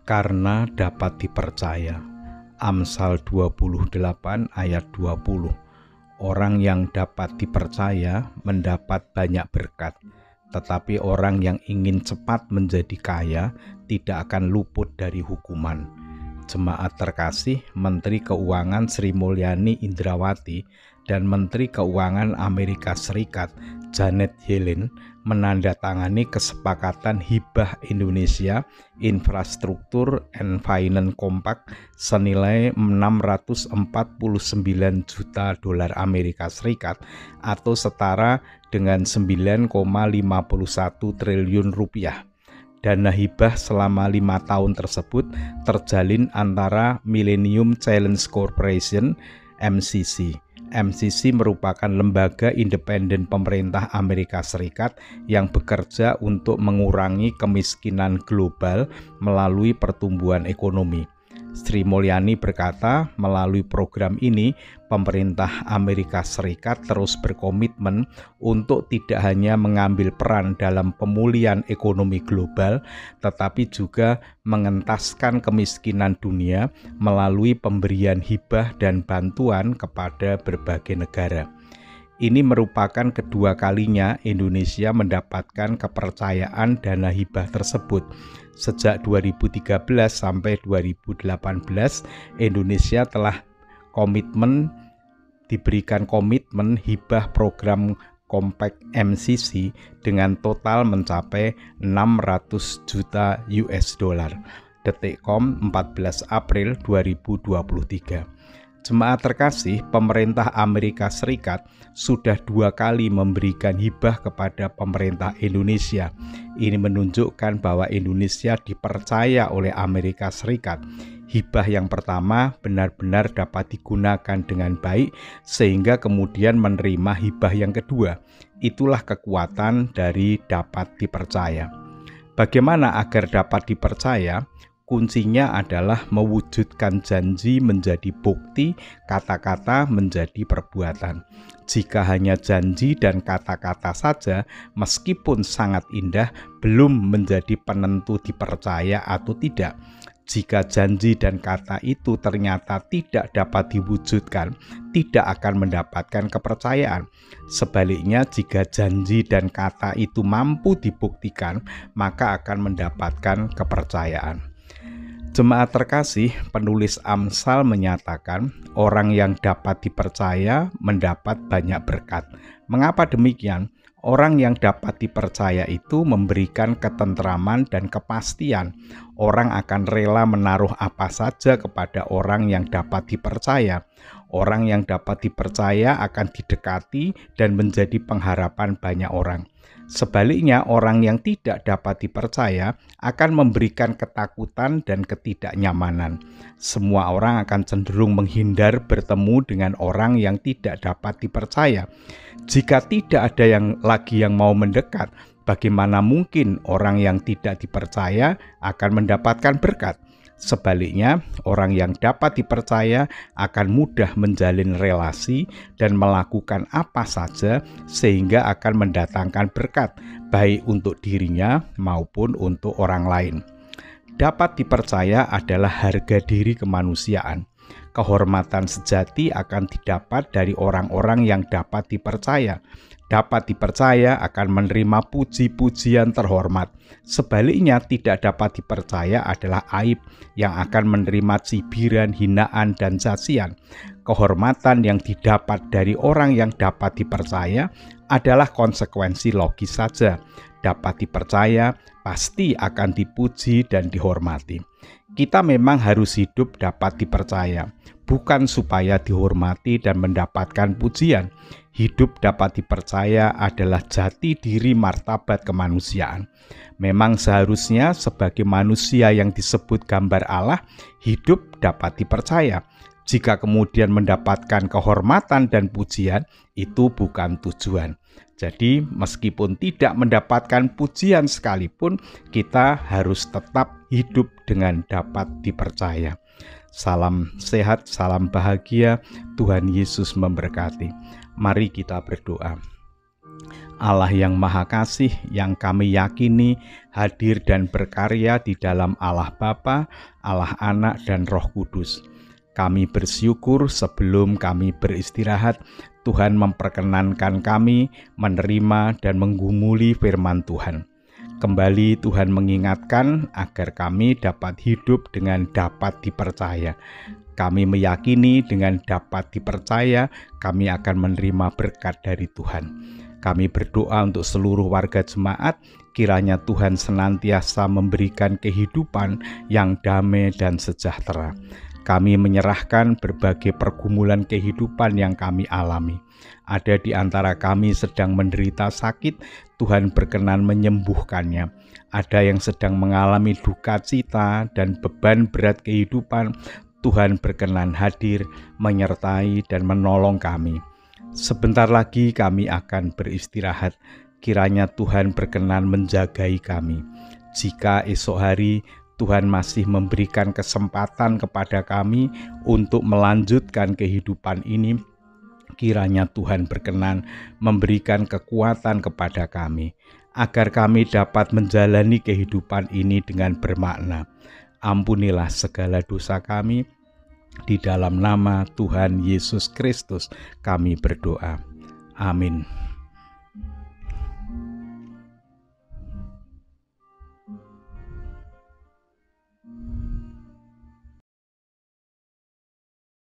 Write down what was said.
karena dapat dipercaya. Amsal 28 ayat 20. Orang yang dapat dipercaya mendapat banyak berkat, tetapi orang yang ingin cepat menjadi kaya tidak akan luput dari hukuman. Jemaat terkasih, Menteri Keuangan Sri Mulyani Indrawati dan Menteri Keuangan Amerika Serikat Janet Yellen menandatangani kesepakatan hibah Indonesia Infrastruktur and Finance Compact senilai 649 juta dolar Amerika Serikat atau setara dengan 9,51 triliun rupiah. Dana hibah selama 5 tahun tersebut terjalin antara Millennium Challenge Corporation (MCC). MCC merupakan lembaga independen pemerintah Amerika Serikat yang bekerja untuk mengurangi kemiskinan global melalui pertumbuhan ekonomi. Sri Mulyani berkata, melalui program ini, pemerintah Amerika Serikat terus berkomitmen untuk tidak hanya mengambil peran dalam pemulihan ekonomi global, tetapi juga mengentaskan kemiskinan dunia melalui pemberian hibah dan bantuan kepada berbagai negara. Ini merupakan kedua kalinya Indonesia mendapatkan kepercayaan dana hibah tersebut. Sejak 2013 sampai 2018, Indonesia telah diberikan komitmen hibah program Compact MCC dengan total mencapai 600 juta US dollar. Detikcom 14 April 2023. Jemaat terkasih, pemerintah Amerika Serikat sudah 2 kali memberikan hibah kepada pemerintah Indonesia. Ini menunjukkan bahwa Indonesia dipercaya oleh Amerika Serikat. Hibah yang pertama benar-benar dapat digunakan dengan baik sehingga kemudian menerima hibah yang kedua. Itulah kekuatan dari dapat dipercaya. Bagaimana agar dapat dipercaya? Kuncinya adalah mewujudkan janji menjadi bukti, kata-kata menjadi perbuatan. Jika hanya janji dan kata-kata saja, meskipun sangat indah, belum menjadi penentu dipercaya atau tidak. Jika janji dan kata itu ternyata tidak dapat diwujudkan, tidak akan mendapatkan kepercayaan. Sebaliknya, jika janji dan kata itu mampu dibuktikan, maka akan mendapatkan kepercayaan. Jemaat terkasih, penulis Amsal menyatakan orang yang dapat dipercaya mendapat banyak berkat. Mengapa demikian? Orang yang dapat dipercaya itu memberikan ketentraman dan kepastian. Orang akan rela menaruh apa saja kepada orang yang dapat dipercaya. Orang yang dapat dipercaya akan didekati dan menjadi pengharapan banyak orang. Sebaliknya, orang yang tidak dapat dipercaya akan memberikan ketakutan dan ketidaknyamanan. Semua orang akan cenderung menghindar bertemu dengan orang yang tidak dapat dipercaya. Jika tidak ada lagi yang mau mendekat, bagaimana mungkin orang yang tidak dipercaya akan mendapatkan berkat? Sebaliknya, orang yang dapat dipercaya akan mudah menjalin relasi dan melakukan apa saja sehingga akan mendatangkan berkat, baik untuk dirinya maupun untuk orang lain. Dapat dipercaya adalah harga diri kemanusiaan. Kehormatan sejati akan didapat dari orang-orang yang dapat dipercaya. Dapat dipercaya akan menerima puji-pujian terhormat. Sebaliknya, tidak dapat dipercaya adalah aib yang akan menerima cibiran, hinaan, dan cacian. Kehormatan yang didapat dari orang yang dapat dipercaya adalah konsekuensi logis saja. Dapat dipercaya pasti akan dipuji dan dihormati. Kita memang harus hidup dapat dipercaya, bukan supaya dihormati dan mendapatkan pujian. Hidup dapat dipercaya adalah jati diri martabat kemanusiaan. Memang seharusnya sebagai manusia yang disebut gambar Allah, hidup dapat dipercaya. Jika kemudian mendapatkan kehormatan dan pujian, itu bukan tujuan. Jadi meskipun tidak mendapatkan pujian sekalipun, kita harus tetap hidup dengan dapat dipercaya. Salam sehat, salam bahagia, Tuhan Yesus memberkati. Mari kita berdoa. Allah yang Maha Kasih yang kami yakini hadir dan berkarya di dalam Allah Bapa, Allah Anak, dan Roh Kudus. Kami bersyukur sebelum kami beristirahat, Tuhan memperkenankan kami menerima dan menggumuli firman Tuhan. Kembali Tuhan mengingatkan agar kami dapat hidup dengan dapat dipercaya. Kami meyakini dengan dapat dipercaya kami akan menerima berkat dari Tuhan. Kami berdoa untuk seluruh warga jemaat, kiranya Tuhan senantiasa memberikan kehidupan yang damai dan sejahtera. Kami menyerahkan berbagai pergumulan kehidupan yang kami alami. Ada di antara kami sedang menderita sakit, Tuhan berkenan menyembuhkannya. Ada yang sedang mengalami duka cita dan beban berat kehidupan, Tuhan berkenan hadir, menyertai dan menolong kami. Sebentar lagi kami akan beristirahat, kiranya Tuhan berkenan menjagai kami. Jika esok hari Tuhan masih memberikan kesempatan kepada kami untuk melanjutkan kehidupan ini, kiranya Tuhan berkenan memberikan kekuatan kepada kami, agar kami dapat menjalani kehidupan ini dengan bermakna. Ampunilah segala dosa kami. Di dalam nama Tuhan Yesus Kristus kami berdoa. Amin.